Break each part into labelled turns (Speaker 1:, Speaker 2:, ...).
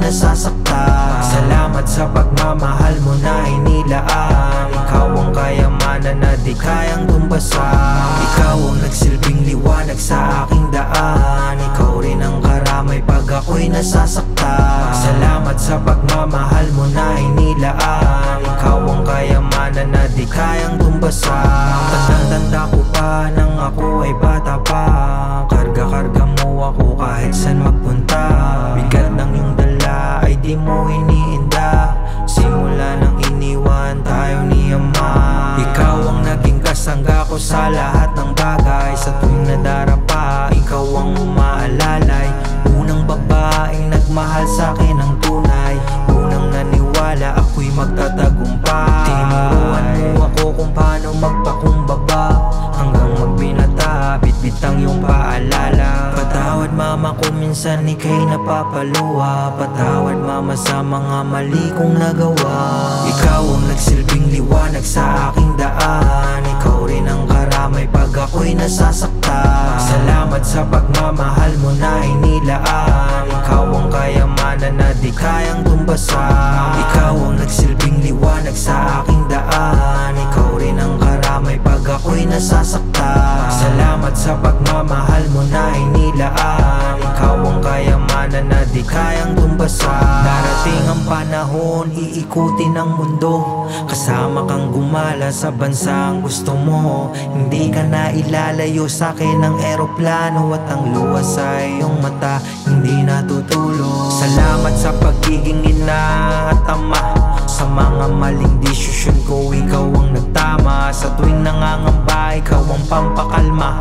Speaker 1: nasasaktan. Salamat sa pagmamahal mo na inilaan. Ikaw ang kayamanan na di kayang tumbasan. Ikaw ang nagsilbing liwanag sa aking daan. Ikaw rin ang karamay pag ako'y nasasaktan. Salamat sa pagmamahal mo na inilaan. Ikaw ang kayamanan na di kayang tumbasan. Tanda ko pa nang ako ay bata pa. Karga-karga mo ako kahit saan magpunta. Bigat ng iyong dala ay di mo iniinda. Simula nang iniwan tayo ni Ama. Ikaw ang naging kasangga ko sa lahat ng bagay. Sa tuwing nadarapa, ikaw ang umaalalay. Unang babaeng nagmahal sa'kin ng tunay. Unang naniwala ako'y magtatagumpay. Tinuruan mo ako kung paano magpakumbaba. Hanggang magbinata, bitbit ang iyong paalala. Patawad mama kung minsan ika'y napapaluwa. Patawad mama sa mga mali kong nagawa. Ikaw ang nagsilbing liwanag sa aking daan. Ikaw rin ang karamay pag ako'y nasasaktan. Salamat sa pagmamahal mo na inilaan. Ikaw ang kayamanan na di kayang tumbasan. Ikaw ang nagsilbing liwanag sa aking daan. Ikaw rin ang karamay pag ako'y nasasaktan. Salamat sa pagmamahal mo na inilaan. Ikaw ang kayamanan na di kayang tumbasan. Darating ang panahon, iikutin ang mundo. Kasama kang gumala sa bansang gusto mo. Hindi ka na ilalayo sa'kin ng eroplano. At ang luha sa iyong mata hindi natutulog. Salamat sa pagiging ina at ama. Sa mga maling desisyon ko, ikaw ang nagtama. Sa tuwing nangangamba, ikaw ang pampakalma.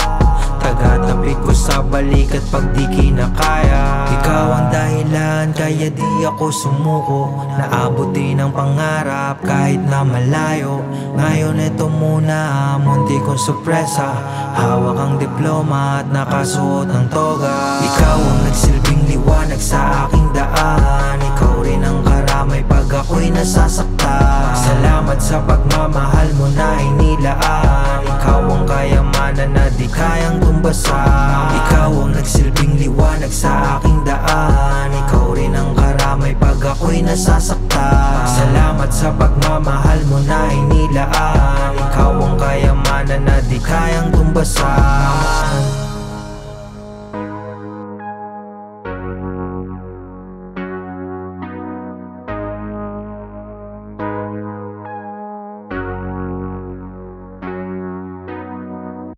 Speaker 1: Taga-tapik ko sa balikat pag di kinakaya. Ikaw ang dahilan kaya di ako sumuko. Naabutin ang pangarap kahit na malayo. Ngayon eto muna, munti kong sorpresa. Hawak ang diploma at nakasuot ang toga. Ikaw ang nagsilbing liwanag sa aking daan. Ikaw rin ang karamay pag ako'y nasasaktan. Salamat sa pagmamahal mo na inilaan. Ikaw ang kayamanan na di kayang tumbasan. Ikaw ang nagsilbing liwanag sa aking daan. Ikaw rin ang karamay pag ako'y nasasaktan. Salamat sa pagmamahal mo na inilaan. Ikaw ang kayamanan na di kayang tumbasan.